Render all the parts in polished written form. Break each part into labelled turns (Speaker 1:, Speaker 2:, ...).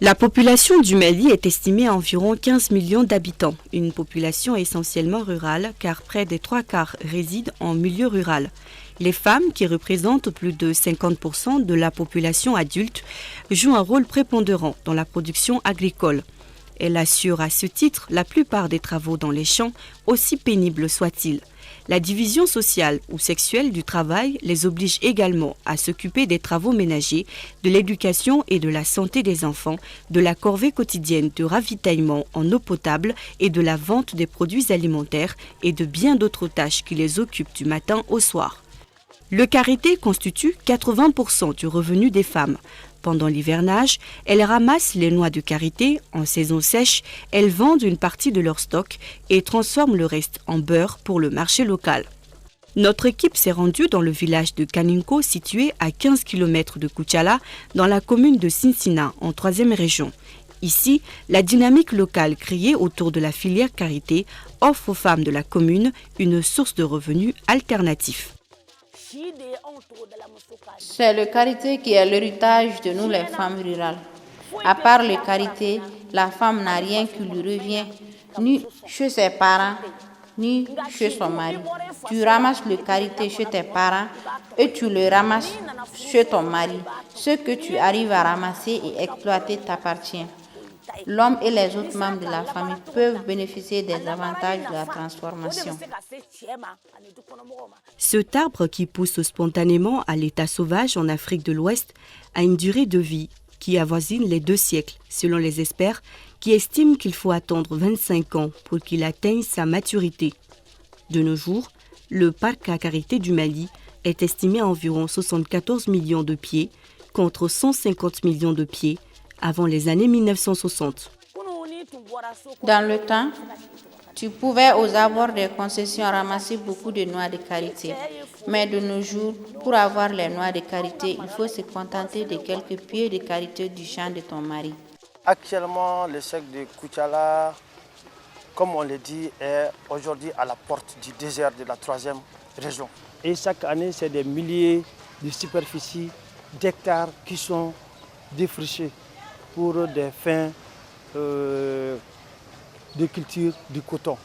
Speaker 1: La population du Mali est estimée à environ 15 millions d'habitants, une population essentiellement rurale car près des 3/4 résident en milieu rural. Les femmes, qui représentent plus de 50% de la population adulte, jouent un rôle prépondérant dans la production agricole. Elles assurent à ce titre la plupart des travaux dans les champs, aussi pénibles soient-ils. La division sociale ou sexuelle du travail les oblige également à s'occuper des travaux ménagers, de l'éducation et de la santé des enfants, de la corvée quotidienne de ravitaillement en eau potable et de la vente des produits alimentaires et de bien d'autres tâches qui les occupent du matin au soir. Le karité constitue 80% du revenu des femmes. Pendant l'hivernage, elles ramassent les noix de karité. En saison sèche, elles vendent une partie de leur stock et transforment le reste en beurre pour le marché local. Notre équipe s'est rendue dans le village de Kaninko, situé à 15 km de Koutiala, dans la commune de Sinsina, en 3e région. Ici, la dynamique locale créée autour de la filière karité offre aux femmes de la commune une source de revenus alternatifs.
Speaker 2: C'est le karité qui est l'héritage de nous les femmes rurales. À part le karité, la femme n'a rien qui lui revient, ni chez ses parents, ni chez son mari. Tu ramasses le karité chez tes parents et tu le ramasses chez ton mari. Ce que tu arrives à ramasser et exploiter t'appartient. L'homme et les autres membres de la famille peuvent bénéficier des avantages de la transformation.
Speaker 1: Cet arbre qui pousse spontanément à l'état sauvage en Afrique de l'Ouest a une durée de vie qui avoisine les 2 siècles, selon les experts qui estiment qu'il faut attendre 25 ans pour qu'il atteigne sa maturité. De nos jours, le parc à karité du Mali est estimé à environ 74 millions de pieds contre 150 millions de pieds avant les années 1960.
Speaker 2: Dans le temps, tu pouvais aux abords des concessions ramasser beaucoup de noix de karité. Mais de nos jours, pour avoir les noix de karité, il faut se contenter de quelques pieds de karité du champ de ton mari.
Speaker 3: Actuellement, le secteur de Koutiala, comme on le dit, est aujourd'hui à la porte du désert de la 3e région. Et chaque année, c'est des milliers de superficies d'hectares qui sont défrichés pour des fins de culture du coton.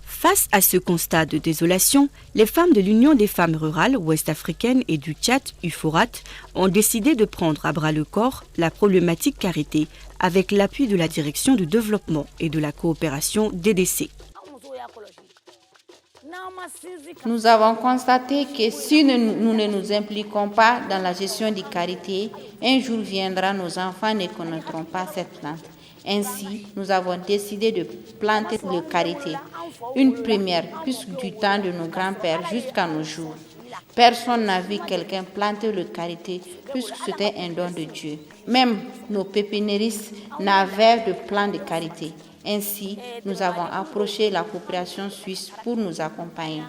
Speaker 1: Face à ce constat de désolation, les femmes de l'Union des femmes rurales ouest-africaines et du Tchad, UFORAT, ont décidé de prendre à bras le corps la problématique karité avec l'appui de la Direction du développement et de la coopération DDC.
Speaker 2: Nous avons constaté que si nous ne nous impliquons pas dans la gestion du karité, un jour viendra, nos enfants ne connaîtront pas cette plante. Ainsi, nous avons décidé de planter le karité, une première puisque du temps de nos grands-pères jusqu'à nos jours. Personne n'a vu quelqu'un planter le karité puisque c'était un don de Dieu. Même nos pépiniéristes n'avaient de plan de karité. Ainsi, nous avons approché la coopération suisse pour nous accompagner.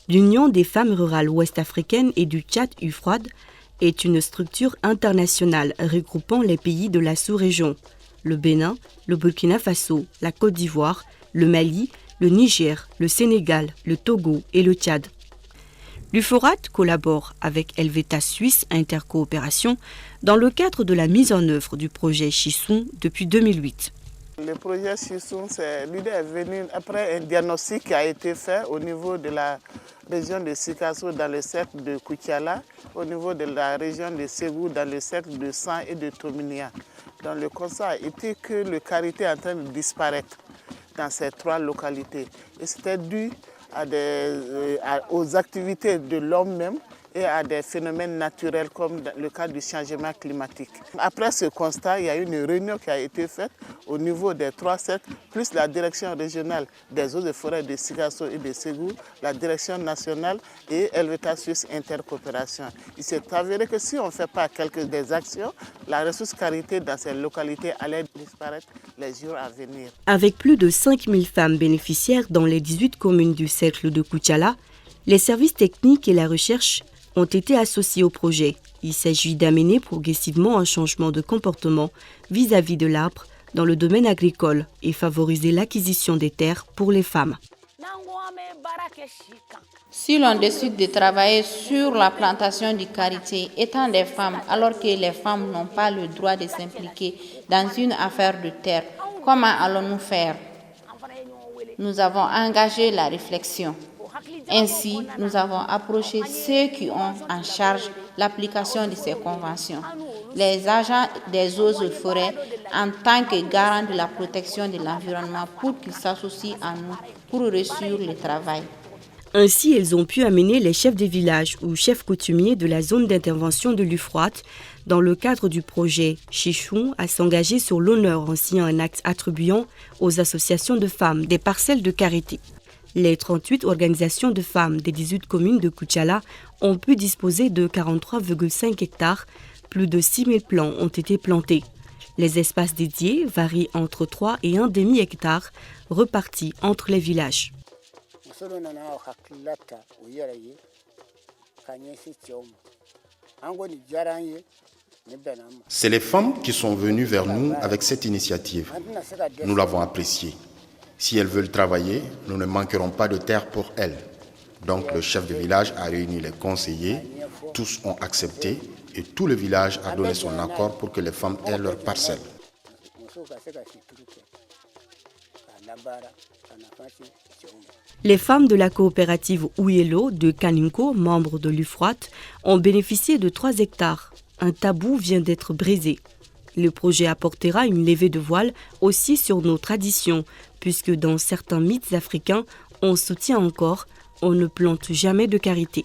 Speaker 1: L'Union des femmes rurales ouest-africaines et du Tchad, UFROAD, est une structure internationale regroupant les pays de la sous-région, le Bénin, le Burkina Faso, la Côte d'Ivoire, le Mali, le Niger, le Sénégal, le Togo et le Tchad. L'UFORAT collabore avec Helveta Suisse Intercoopération dans le cadre de la mise en œuvre du projet Chisson depuis 2008.
Speaker 4: Le projet Chisson, l'idée est venue après un diagnostic qui a été fait au niveau de la région de Sikasso dans le cercle de Koutiala, au niveau de la région de Ségou dans le cercle de San et de Tominia. Donc le constat a été que le karité est en train de disparaître dans ces 3 localités. Et c'était dû aux activités de l'homme même et à des phénomènes naturels comme le cas du changement climatique. Après ce constat, il y a eu une réunion qui a été faite au niveau des 3 cercles, plus la direction régionale des eaux et forêts de Sikasso et de Ségou, la direction nationale et Helveta Suisse Intercoopération. Il s'est avéré que si on ne fait pas quelques des actions, la ressource karité dans ces localités allait disparaître les jours à venir.
Speaker 1: Avec plus de 5000 femmes bénéficiaires dans les 18 communes du cercle de Koutiala, les services techniques et la recherche ont été associés au projet. Il s'agit d'amener progressivement un changement de comportement vis-à-vis de l'arbre dans le domaine agricole et favoriser l'acquisition des terres pour les femmes.
Speaker 2: Si l'on décide de travailler sur la plantation du karité étant des femmes, alors que les femmes n'ont pas le droit de s'impliquer dans une affaire de terre, comment allons-nous faire? Nous avons engagé la réflexion. Ainsi, nous avons approché ceux qui ont en charge l'application de ces conventions, les agents des eaux et forêts en tant que garants de la protection de l'environnement pour qu'ils s'associent à nous pour réussir le travail.
Speaker 1: Ainsi, elles ont pu amener les chefs des villages ou chefs coutumiers de la zone d'intervention de l'Ufroate dans le cadre du projet Chichou à s'engager sur l'honneur en signant un acte attribuant aux associations de femmes des parcelles de karité. Les 38 organisations de femmes des 18 communes de Koutchala ont pu disposer de 43,5 hectares. Plus de 6 000 plants ont été plantés. Les espaces dédiés varient entre 3 et 1,5 hectare, repartis entre les villages.
Speaker 5: C'est les femmes qui sont venues vers nous avec cette initiative. Nous l'avons appréciée. Si elles veulent travailler, nous ne manquerons pas de terre pour elles. Donc le chef de village a réuni les conseillers, tous ont accepté et tout le village a donné son accord pour que les femmes aient leur parcelle.
Speaker 1: Les femmes de la coopérative Ouyelo de Kaninko, membres de l'Ufroate, ont bénéficié de 3 hectares. Un tabou vient d'être brisé. Le projet apportera une levée de voile aussi sur nos traditions, puisque dans certains mythes africains, on soutient encore, on ne plante jamais de karité.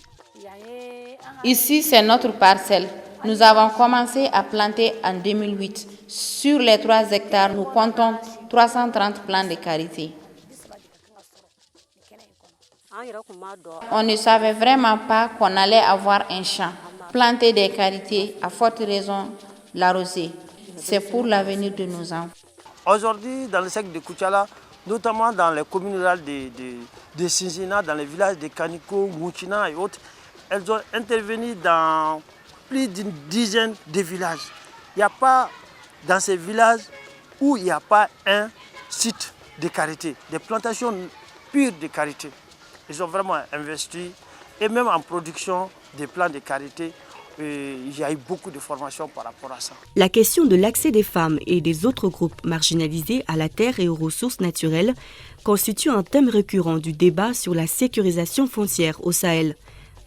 Speaker 2: Ici, c'est notre parcelle. Nous avons commencé à planter en 2008. Sur les 3 hectares, nous comptons 330 plants de karité. On ne savait vraiment pas qu'on allait avoir un champ. Planter des karités, à forte raison, l'arroser. C'est pour l'avenir de nos enfants.
Speaker 3: Aujourd'hui, dans le secteur de Koutchala, notamment dans les communes rurales de Sinzina, dans les villages de Kaniko, Mouchina et autres, elles ont intervenu dans plus d'une dizaine de villages. Il n'y a pas dans ces villages où il n'y a pas un site de karité, des plantations pures de karité. Ils ont vraiment investi et même en production des plants de karité. Il y a eu beaucoup de formations par rapport à ça.
Speaker 1: La question de l'accès des femmes et des autres groupes marginalisés à la terre et aux ressources naturelles constitue un thème récurrent du débat sur la sécurisation foncière au Sahel.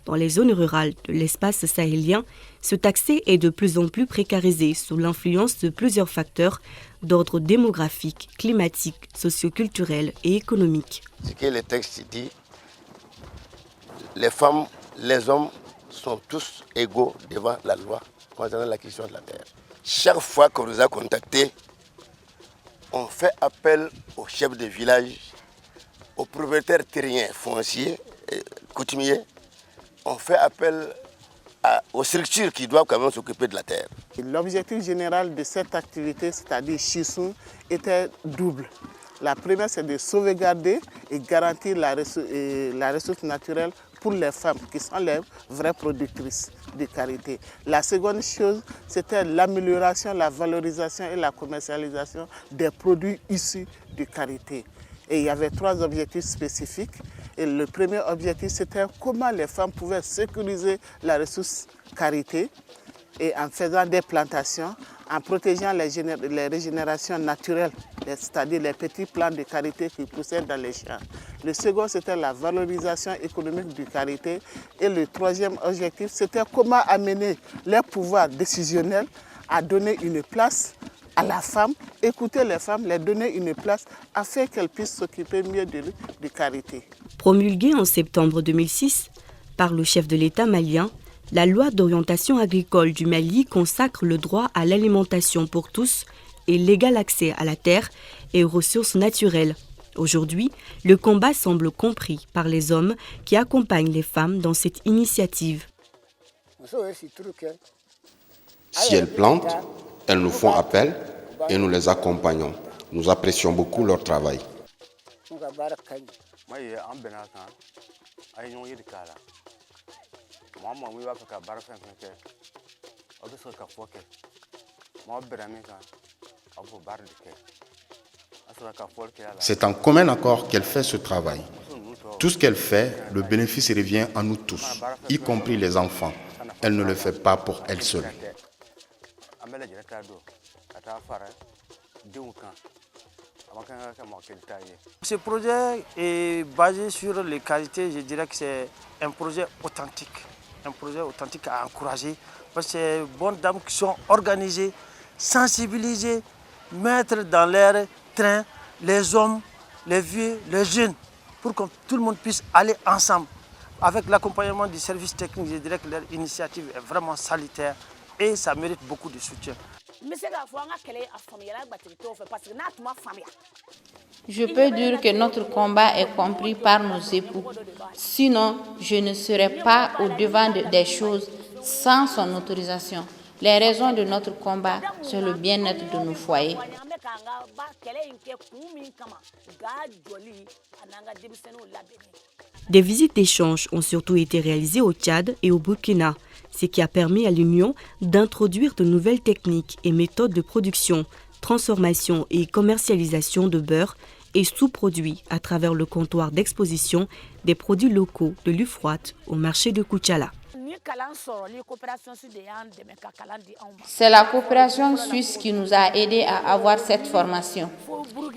Speaker 1: Dans les zones rurales de l'espace sahélien, cet accès est de plus en plus précarisé sous l'influence de plusieurs facteurs d'ordre démographique, climatique, socioculturel et économique.
Speaker 6: Ce que le texte dit, les femmes, les hommes sont tous égaux devant la loi concernant la question de la terre. Chaque fois qu'on nous a contactés, on fait appel aux chefs de village, aux propriétaires terriens fonciers, coutumiers. On fait appel aux structures qui doivent quand même s'occuper de la terre.
Speaker 4: L'objectif général de cette activité, c'est-à-dire Chichou, était double. La première, c'est de sauvegarder et garantir la ressource naturelle pour les femmes qui sont les vraies productrices de karité. La seconde chose, c'était l'amélioration, la valorisation et la commercialisation des produits issus du karité. Et il y avait 3 objectifs spécifiques. Et le premier objectif, c'était comment les femmes pouvaient sécuriser la ressource karité et en faisant des plantations, en protégeant les régénérations naturelles, c'est-à-dire les petits plants de karité qui poussaient dans les champs. Le second, c'était la valorisation économique du karité. Et le troisième objectif, c'était comment amener les pouvoirs décisionnels à donner une place à la femme, écouter les femmes, les donner une place afin qu'elles puissent s'occuper mieux du karité.
Speaker 1: Promulguée en septembre 2006 par le chef de l'État malien, la loi d'orientation agricole du Mali consacre le droit à l'alimentation pour tous et l'égal accès à la terre et aux ressources naturelles. Aujourd'hui, le combat semble compris par les hommes qui accompagnent les femmes dans cette initiative.
Speaker 5: Si elles plantent, elles nous font appel et nous les accompagnons. Nous apprécions beaucoup leur travail. C'est en commun accord qu'elle fait ce travail. Tout ce qu'elle fait, le bénéfice revient à nous tous, y compris les enfants. Elle ne le fait pas pour elle seule.
Speaker 3: Ce projet est basé sur les qualités, je dirais que c'est un projet authentique à encourager, parce que c'est bonnes dames qui sont organisées, sensibilisées, mettre dans leur train les hommes, les vieux, les jeunes, pour que tout le monde puisse aller ensemble. Avec l'accompagnement du service technique, je dirais que leur initiative est vraiment salutaire et ça mérite beaucoup de soutien.
Speaker 2: Je peux dire que notre combat est compris par nos époux. Sinon, je ne serais pas au devant des choses sans son autorisation. Les raisons de notre combat, c'est le bien-être de nos foyers.
Speaker 1: Des visites d'échange ont surtout été réalisées au Tchad et au Burkina, ce qui a permis à l'Union d'introduire de nouvelles techniques et méthodes de production, transformation et commercialisation de beurre et sous-produits à travers le comptoir d'exposition des produits locaux de l'UFROAT au marché de Koutiala.
Speaker 2: C'est la coopération suisse qui nous a aidés à avoir cette formation.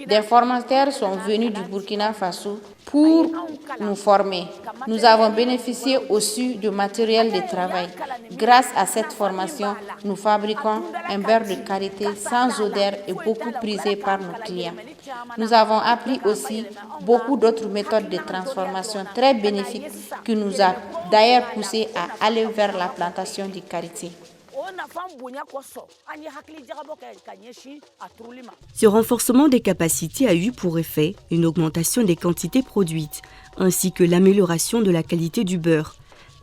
Speaker 2: Des formateurs sont venus du Burkina Faso pour nous former. Nous avons bénéficié aussi du matériel de travail. Grâce à cette formation, nous fabriquons un beurre de qualité sans odeur et beaucoup prisé par nos clients. Nous avons appris aussi beaucoup d'autres méthodes de transformation très bénéfiques qui nous a d'ailleurs poussé à aller vers la plantation du karité.
Speaker 1: Ce renforcement des capacités a eu pour effet une augmentation des quantités produites, ainsi que l'amélioration de la qualité du beurre.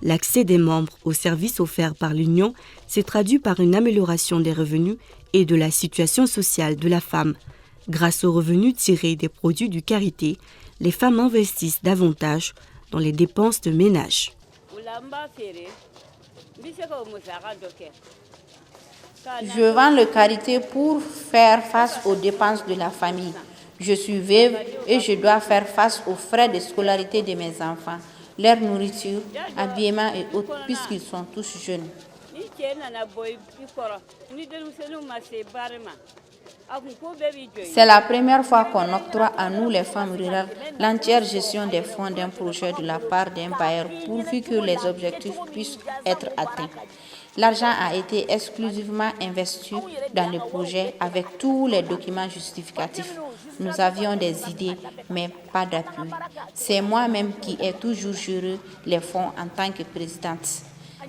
Speaker 1: L'accès des membres aux services offerts par l'Union s'est traduit par une amélioration des revenus et de la situation sociale de la femme. Grâce aux revenus tirés des produits du karité, les femmes investissent davantage dans les dépenses de ménage.
Speaker 2: Je vends le karité pour faire face aux dépenses de la famille. Je suis veuve et je dois faire face aux frais de scolarité de mes enfants, leur nourriture, habillement et autres, puisqu'ils sont tous jeunes. C'est la première fois qu'on octroie à nous, les femmes rurales, l'entière gestion des fonds d'un projet de la part d'un bailleur pourvu que les objectifs puissent être atteints. L'argent a été exclusivement investi dans le projet avec tous les documents justificatifs. Nous avions des idées, mais pas d'appui. C'est moi-même qui ai toujours géré les fonds en tant que présidente.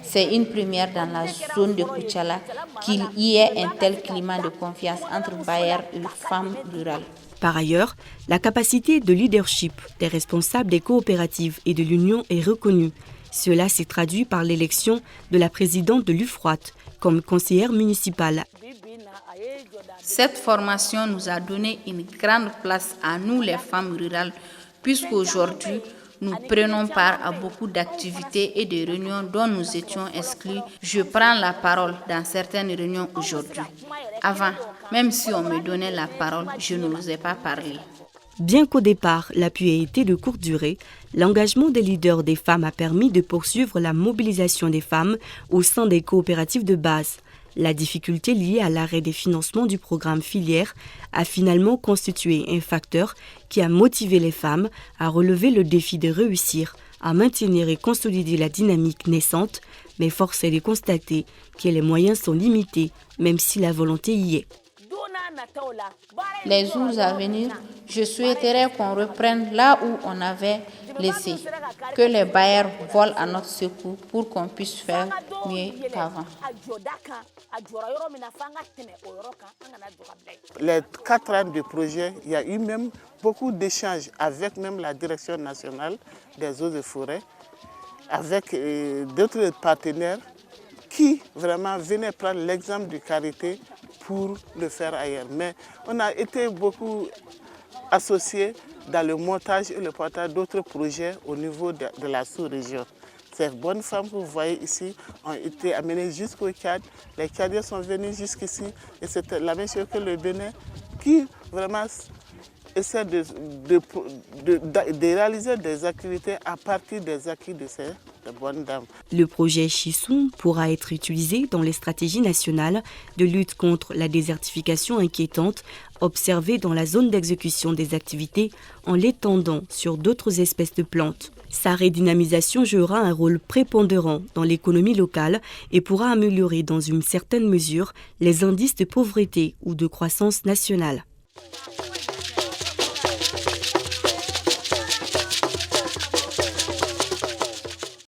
Speaker 2: C'est une première dans la zone de Koutiala qu'il y ait un tel climat de confiance entre bailleurs et femmes rurales.
Speaker 1: Par ailleurs, la capacité de leadership des responsables des coopératives et de l'Union est reconnue. Cela s'est traduit par l'élection de la présidente de l'UFROAT comme conseillère municipale.
Speaker 2: Cette formation nous a donné une grande place à nous, les femmes rurales, puisqu'aujourd'hui, nous prenons part à beaucoup d'activités et de réunions dont nous étions exclus. Je prends la parole dans certaines réunions aujourd'hui. Avant, même si on me donnait la parole, je n'osais pas parler.
Speaker 1: Bien qu'au départ, l'appui ait été de courte durée, l'engagement des leaders des femmes a permis de poursuivre la mobilisation des femmes au sein des coopératives de base. La difficulté liée à l'arrêt des financements du programme filière a finalement constitué un facteur qui a motivé les femmes à relever le défi de réussir à maintenir et consolider la dynamique naissante, mais force est de constater que les moyens sont limités, même si la volonté y est.
Speaker 2: Les jours à venir, je souhaiterais qu'on reprenne là où on avait laissé, que les bailleurs volent à notre secours pour qu'on puisse faire mieux qu'avant.
Speaker 4: Les 4 ans de projet, il y a eu même beaucoup d'échanges avec même la direction nationale des eaux et forêts, avec d'autres partenaires qui vraiment venaient prendre l'exemple du karité pour le faire ailleurs. Mais on a été beaucoup associés dans le montage et le portage d'autres projets au niveau de la sous-région. Ces bonnes femmes que vous voyez ici ont été amenées jusqu'au Tchad. Les Tchadiens sont venus jusqu'ici et c'est la même chose que le Bénin qui vraiment essaie de réaliser des activités à partir des acquis de ces bonnes dames.
Speaker 1: Le projet Chisum pourra être utilisé dans les stratégies nationales de lutte contre la désertification inquiétante observée dans la zone d'exécution des activités en l'étendant sur d'autres espèces de plantes. Sa redynamisation jouera un rôle prépondérant dans l'économie locale et pourra améliorer dans une certaine mesure les indices de pauvreté ou de croissance nationale.